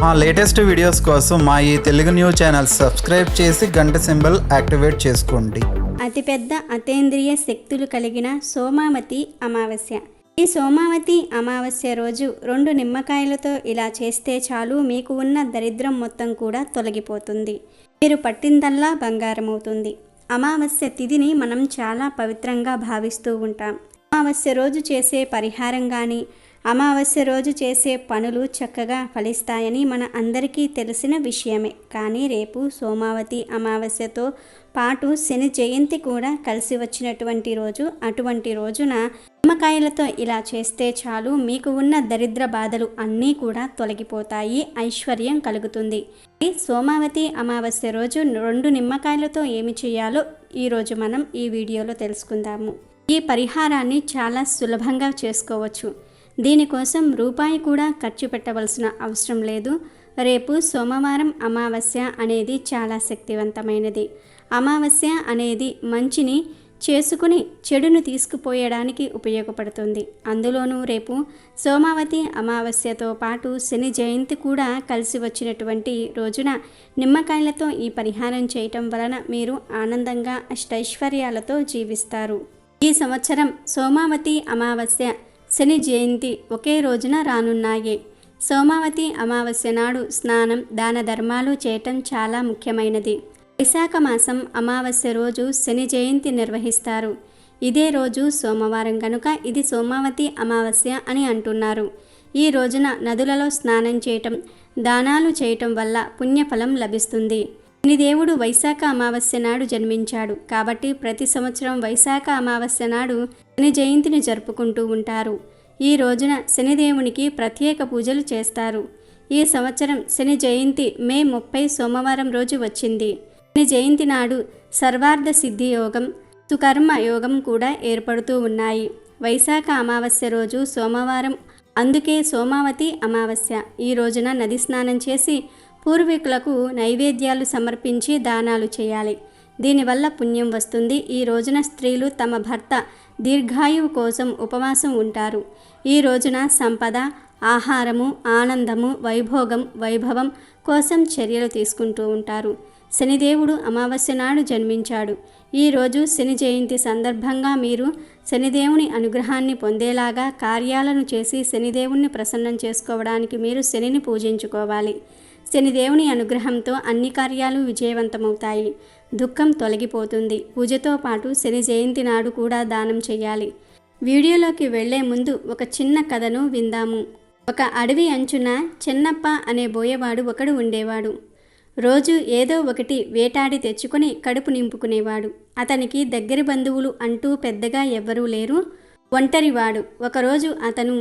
మా latest videos కోసం మా ఈ తెలుగు న్యూస్ ఛానల్ సబ్స్క్రైబ్ చేసి గంట సింబల్ యాక్టివేట్ చేసుకోండి. అతిపెద్ద అతీంద్రియ శక్తులు కలిగిన సోమావతి అమావాస్య. ఈ సోమావతి అమావాస్య రోజు 2 నిమ్మకాయలతో ఇలా చేస్తే చాలు, మీకు ఉన్న దరిద్రం మొత్తం కూడా తొలగిపోతుంది. మీరు పట్టిందల్లా బంగారం అవుతుంది. అమావాస్య తిథిని మనం చాలా పవిత్రంగా భావిస్తూ ఉంటాం. అమావాస్య రోజు చేసే పరిహారం కానీ, అమావాస్య రోజు చేసే పనులు చక్కగా ఫలిస్తాయని మన అందరికీ తెలిసిన విషయమే. కానీ రేపు సోమావతి అమావాస్యతో పాటు శని జయంతి కూడా కలిసి వచ్చినటువంటి రోజు. అటువంటి రోజున నిమ్మకాయలతో ఇలా చేస్తే చాలు, మీకు ఉన్న దరిద్ర బాధలు అన్నీ కూడా తొలగిపోతాయి, ఐశ్వర్యం కలుగుతుంది. ఈ సోమావతి అమావాస్య రోజు 2 నిమ్మకాయలతో ఏమి చేయాలో ఈరోజు మనం ఈ వీడియోలో తెలుసుకుందాము. ఈ పరిహారాన్ని చాలా సులభంగా చేసుకోవచ్చు. దీనికోసం రూపాయి కూడా ఖర్చు పెట్టవలసిన అవసరం లేదు. రేపు సోమవారం అమావాస్య అనేది చాలా శక్తివంతమైనది. అమావాస్య అనేది మంచిని చేసుకుని చెడును తీసుకుపోయడానికి ఉపయోగపడుతుంది. అందులోనూ రేపు సోమావతి అమావాస్యతో పాటు శని జయంతి కూడా కలిసి వచ్చినటువంటి రోజున నిమ్మకాయలతో ఈ పరిహారం చేయటం వలన మీరు ఆనందంగా అష్టైశ్వర్యాలతో జీవిస్తారు. ఈ సంవత్సరం సోమావతి అమావాస్య, శని జయంతి ఒకే రోజున రానున్నాయి. సోమావతి అమావాస్య నాడు స్నానం, దాన ధర్మాలు చేయటం చాలా ముఖ్యమైనది. వైశాఖ మాసం అమావాస్య రోజు శని జయంతి నిర్వహిస్తారు. ఇదే రోజు సోమవారం కనుక ఇది సోమావతి అమావాస్య అని అంటున్నారు. ఈ రోజున నదులలో స్నానం చేయటం, దానాలు చేయటం వల్ల పుణ్యఫలం లభిస్తుంది. శనిదేవుడు వైశాఖ అమావాస్య నాడు జన్మించాడు కాబట్టి ప్రతి సంవత్సరం వైశాఖ అమావాస్య నాడు శని జయంతిని జరుపుకుంటూ ఉంటారు. ఈ రోజున శనిదేవునికి ప్రత్యేక పూజలు చేస్తారు. ఈ సంవత్సరం శని జయంతి మే 30 సోమవారం రోజు వచ్చింది. శని జయంతి నాడు సర్వార్థ సిద్ధి యోగం, సుకర్మ యోగం కూడా ఏర్పడుతూ ఉన్నాయి. వైశాఖ అమావాస్య రోజు సోమవారం, అందుకే సోమావతి అమావాస్య. ఈ రోజున నది స్నానం చేసి పూర్వీకులకు నైవేద్యాలు సమర్పించి దానాలు చేయాలి. దీనివల్ల పుణ్యం వస్తుంది. ఈ రోజున స్త్రీలు తమ భర్త దీర్ఘాయువు కోసం ఉపవాసం ఉంటారు. ఈ రోజున సంపద, ఆహారము, ఆనందము, వైభవం కోసం చర్యలు తీసుకుంటూ ఉంటారు. శనిదేవుడు అమావాస్య నాడు జన్మించాడు. ఈరోజు శని జయంతి సందర్భంగా మీరు శనిదేవుని అనుగ్రహాన్ని పొందేలాగా కార్యాలను చేసి శనిదేవుణ్ణి ప్రసన్నం చేసుకోవడానికి మీరు శనిని పూజించుకోవాలి. శనిదేవుని అనుగ్రహంతో అన్ని కార్యాలు విజయవంతమవుతాయి, దుఃఖం తొలగిపోతుంది. పూజతో పాటు శని జయంతి నాడు కూడా దానం చేయాలి. వీడియోలోకి వెళ్లే ముందు ఒక చిన్న కథను విందాము. ఒక అడవి అంచున చెన్నప్ప అనే బోయవాడు ఒకడు ఉండేవాడు. రోజు ఏదో ఒకటి వేటాడి తెచ్చుకొని కడుపు నింపుకునేవాడు. అతనికి దగ్గరి బంధువులు అంటూ పెద్దగా ఎవ్వరూ లేరు. ఒంటరివాడు. ఒకరోజు అతను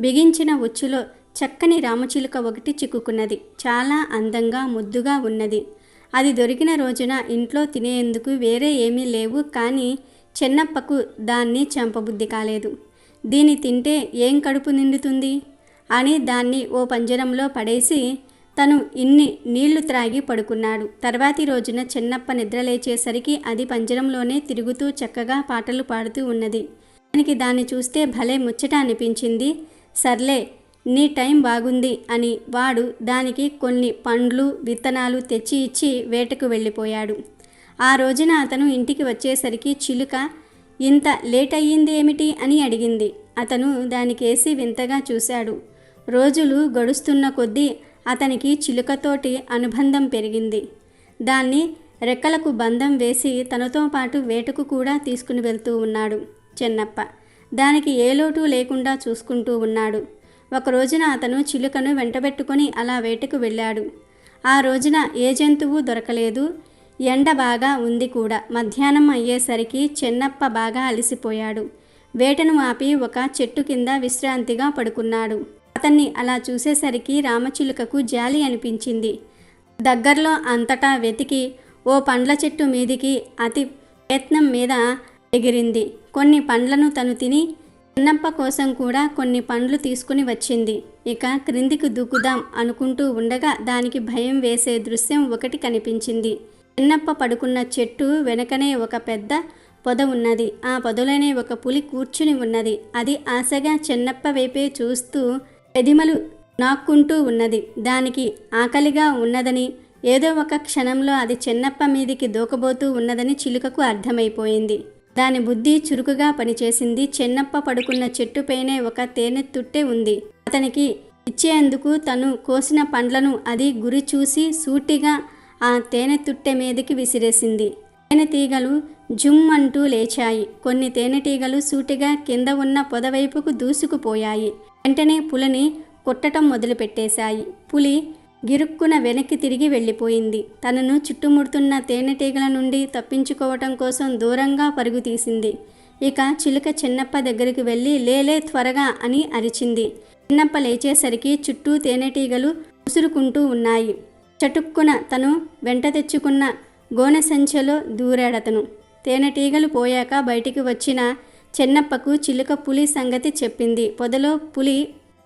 బిగించిన ఉచ్చులో చక్కని రామచిలుక ఒకటి చిక్కుకున్నది. చాలా అందంగా ముద్దుగా ఉన్నది. అది దొరికిన రోజున ఇంట్లో తినేందుకు వేరే ఏమీ లేవు. కానీ చెన్నప్పకు దాన్ని చంపబుద్ధి కాలేదు. దీన్ని తింటే ఏం కడుపు నిండుతుంది అని దాన్ని ఓ పంజరంలో పడేసి తను ఇన్ని నీళ్లు త్రాగి పడుకున్నాడు. తర్వాతి రోజున చెన్నప్ప నిద్రలేచేసరికి అది పంజరంలోనే తిరుగుతూ చక్కగా పాటలు పాడుతూ ఉన్నది. దానికి దాన్ని చూస్తే భలే ముచ్చట అనిపించింది. సర్లే, నీ టైం బాగుంది అని వాడు దానికి కొన్ని పండ్లు, విత్తనాలు తెచ్చి ఇచ్చి వేటకు వెళ్ళిపోయాడు. ఆ రోజున అతను ఇంటికి వచ్చేసరికి చిలుక ఇంత లేట్ అయ్యింది ఏమిటి అని అడిగింది. అతను దానికేసి వింతగా చూశాడు. రోజులు గడుస్తున్న కొద్దీ అతనికి చిలుకతోటి అనుబంధం పెరిగింది. దాన్ని రెక్కలకు బంధం వేసి తనతో పాటు వేటకు కూడా తీసుకుని వెళ్తూ ఉన్నాడు చెన్నప్ప. దానికి ఏ లోటు లేకుండా చూసుకుంటూ ఉన్నాడు. ఒక రోజున అతను చిలుకను వెంటబెట్టుకొని అలా వేటకు వెళ్ళాడు. ఆ రోజున ఏ జంతువు దొరకలేదు. ఎండ బాగా ఉంది కూడా. మధ్యాహ్నం అయ్యేసరికి చెన్నప్ప బాగా అలసిపోయాడు. వేటను ఆపి ఒక చెట్టు కింద విశ్రాంతిగా పడుకున్నాడు. అతన్ని అలా చూసేసరికి రామచిలుకకు జాలి అనిపించింది. దగ్గరలో అంతటా వెతికి ఓ పండ్ల చెట్టు మీదికి అతి ప్రయత్నం మీద ఎగిరింది. కొన్ని పండ్లను తను తిని చెన్నప్ప కోసం కూడా కొన్ని పండ్లు తీసుకుని వచ్చింది. ఇక క్రిందికి దూకుదాం అనుకుంటూ ఉండగా దానికి భయం వేసే దృశ్యం ఒకటి కనిపించింది. చెన్నప్ప పడుకున్న చెట్టు వెనకనే ఒక పెద్ద పొద ఉన్నది. ఆ పొదలోనే ఒక పులి కూర్చుని ఉన్నది. అది ఆశగా చెన్నప్ప వైపే చూస్తూ పెదిమలు నాక్కుంటూ ఉన్నది. దానికి ఆకలిగా ఉన్నదని, ఏదో ఒక క్షణంలో అది చెన్నప్ప మీదికి దూకబోతూ ఉన్నదని చిలుకకు అర్థమైపోయింది. దాని బుద్ధి చురుకుగా పనిచేసింది. చెన్నప్ప పడుకున్న చెట్టుపైనే ఒక తేనె తుట్టె ఉంది. అతనికి ఇచ్చేందుకు తను కోసిన పండ్లను అది గురి చూసి సూటిగా ఆ తేనె తుట్టె మీదకి విసిరేసింది. తేనెటీగలు జుమ్ అంటూ లేచాయి. కొన్ని తేనెటీగలు సూటిగా కింద ఉన్న పొదవైపుకు దూసుకుపోయాయి. వెంటనే పులిని కొట్టడం మొదలుపెట్టేశాయి. పులి గిరుక్కున వెనక్కి తిరిగి వెళ్ళిపోయింది. తనను చుట్టుముడుతున్న తేనెటీగల నుండి తప్పించుకోవటం కోసం దూరంగా పరుగు తీసింది. ఇక చిలుక చిన్నప్ప దగ్గరికి వెళ్ళి లేలే త్వరగా అని అరిచింది. చిన్నప్ప లేచేసరికి చుట్టూ తేనెటీగలు ఉసురుకుంటూ ఉన్నాయి. చటుక్కున తను వెంట తెచ్చుకున్న గోనె సంచెలో దూరాడతను. తేనెటీగలు పోయాక బయటికి వచ్చిన చెన్నప్పకు చిలుక పులి సంగతి చెప్పింది. పొదలో పులి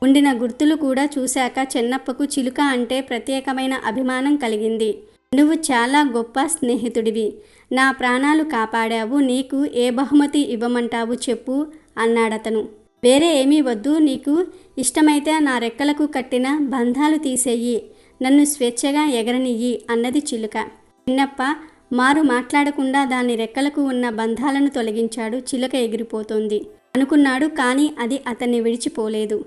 ఉండిన గుర్తులు కూడా చూశాక చెన్నప్పకు చిలుక అంటే ప్రత్యేకమైన అభిమానం కలిగింది. నువ్వు చాలా గొప్ప స్నేహితుడివి. నా ప్రాణాలు కాపాడావు. నీకు ఏ బహుమతి ఇవ్వమంటావు చెప్పు అన్నాడతను. వేరే ఏమీ వద్దు. నీకు ఇష్టమైతే నా రెక్కలకు కట్టిన బంధాలు తీసేయి. నన్ను స్వేచ్ఛగా ఎగరనియ్యి అన్నది చిలుక. చిన్నప్ప మారు మాట్లాడకుండా దాని రెక్కలకు ఉన్న బంధాలను తొలగించాడు. చిలుక ఎగిరిపోతోంది అనుకున్నాడు, కానీ అది అతన్ని విడిచిపోలేదు.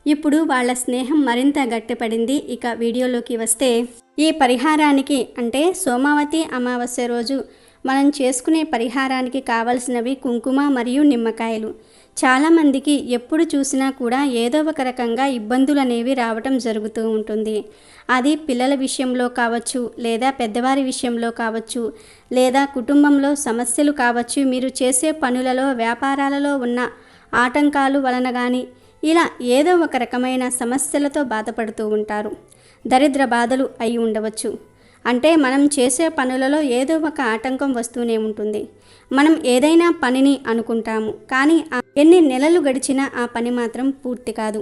ఇప్పుడు వాళ్ళ స్నేహం మరింత గట్టిపడింది. ఇక వీడియోలోకి వస్తే, ఈ పరిహారానికి అంటే సోమావతి అమావాస్య రోజు మనం చేసుకునే పరిహారానికి కావలసినవి కుంకుమ మరియు నిమ్మకాయలు. చాలామందికి ఎప్పుడు చూసినా కూడా ఏదో ఒక రకంగా ఇబ్బందులు అనేవి రావటం జరుగుతూ ఉంటుంది. అది పిల్లల విషయంలో కావచ్చు, లేదా పెద్దవారి విషయంలో కావచ్చు, లేదా కుటుంబంలో సమస్యలు కావచ్చు, మీరు చేసే పనులలో వ్యాపారాలలో ఉన్న ఆటంకాలు వలన కానీ ఇలా ఏదో ఒక రకమైన సమస్యలతో బాధపడుతూ ఉంటారు. దరిద్ర బాధలు అయి ఉండవచ్చు. అంటే మనం చేసే పనులలో ఏదో ఒక ఆటంకం వస్తూనే ఉంటుంది. మనం ఏదైనా పనిని అనుకుంటాము, కానీ ఎన్ని నెలలు గడిచినా ఆ పని మాత్రం పూర్తి కాదు.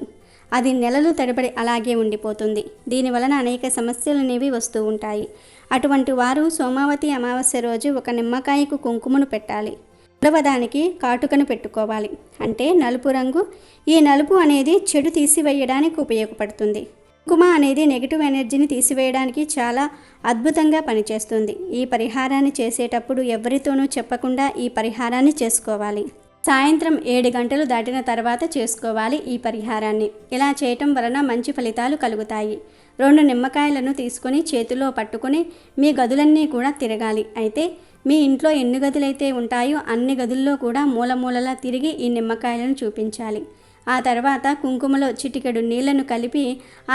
అది నెలలు తరబడి అలాగే ఉండిపోతుంది. దీనివలన అనేక సమస్యలు అనేవి వస్తూ ఉంటాయి. అటువంటి వారు సోమావతి అమావాస్య రోజు ఒక నిమ్మకాయకు కుంకుమను పెట్టాలి. మూడవదానికి కాటుకను పెట్టుకోవాలి. అంటే నలుపు రంగు. ఈ నలుపు అనేది చెడు తీసివేయడానికి ఉపయోగపడుతుంది. కుంకుమ అనేది నెగిటివ్ ఎనర్జీని తీసివేయడానికి చాలా అద్భుతంగా పనిచేస్తుంది. ఈ పరిహారాన్ని చేసేటప్పుడు ఎవరితోనూ చెప్పకుండా ఈ పరిహారాన్ని చేసుకోవాలి. సాయంత్రం 7 గంటలు దాటిన తర్వాత చేసుకోవాలి ఈ పరిహారాన్ని. ఇలా చేయటం వలన మంచి ఫలితాలు కలుగుతాయి. 2 నిమ్మకాయలను తీసుకొని చేతిలో పట్టుకొని మీ గదులన్నీ కూడా తిరగాలి. అయితే మీ ఇంట్లో ఎన్ని గదులైతే ఉంటాయో అన్ని గదుల్లో కూడా మూలమూలలా తిరిగి ఈ నిమ్మకాయలను చూపించాలి. ఆ తర్వాత కుంకుమలో చిటికెడు నీళ్లను కలిపి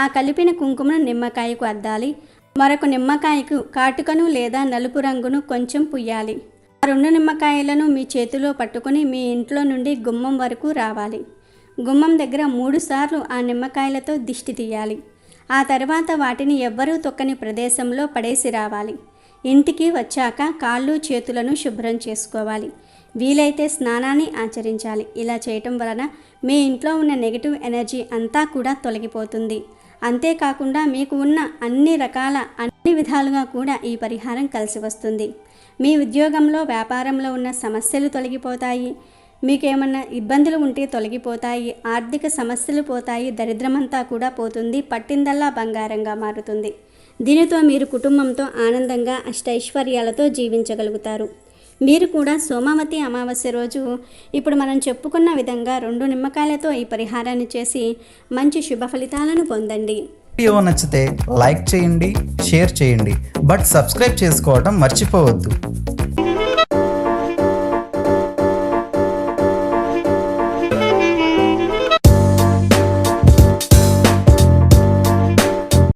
ఆ కలిపిన కుంకుమను నిమ్మకాయకు అద్దాలి. మరొక నిమ్మకాయకు కాటుకను లేదా నలుపు రంగును కొంచెం పుయ్యాలి. ఆ 2 నిమ్మకాయలను మీ చేతిలో పట్టుకొని మీ ఇంట్లో నుండి గుమ్మం వరకు రావాలి. గుమ్మం దగ్గర 3 సార్లు ఆ నిమ్మకాయలతో దిష్టి తీయాలి. ఆ తర్వాత వాటిని ఎవ్వరూ తొక్కని ప్రదేశంలో పడేసి రావాలి. ఇంటికి వచ్చాక కాళ్ళు చేతులను శుభ్రం చేసుకోవాలి. వీలైతే స్నానాన్ని ఆచరించాలి. ఇలా చేయటం వలన మీ ఇంట్లో ఉన్న నెగిటివ్ ఎనర్జీ అంతా కూడా తొలగిపోతుంది. అంతేకాకుండా మీకు ఉన్న అన్ని విధాలుగా కూడా ఈ పరిహారం కలిసి వస్తుంది. మీ ఉద్యోగంలో వ్యాపారంలో ఉన్న సమస్యలు తొలగిపోతాయి. మీకేమన్నా ఇబ్బందులు ఉంటే తొలగిపోతాయి. ఆర్థిక సమస్యలు పోతాయి. దరిద్రమంతా కూడా పోతుంది. పట్టిందల్లా బంగారంగా మారుతుంది. దీనితో మీరు కుటుంబంతో ఆనందంగా అష్టైశ్వర్యాలతో జీవించగలుగుతారు. మీరు కూడా సోమావతి అమావాస్య రోజు ఇప్పుడు మనం చెప్పుకున్న విధంగా 2 నిమ్మకాయలతో ఈ పరిహారాన్ని చేసి మంచి శుభ ఫలితాలను పొందండి. వీడియో నచ్చితే లైక్ చేయండి, షేర్ చేయండి, బట్ సబ్స్క్రైబ్ చేసుకోవడం మర్చిపోవద్దు.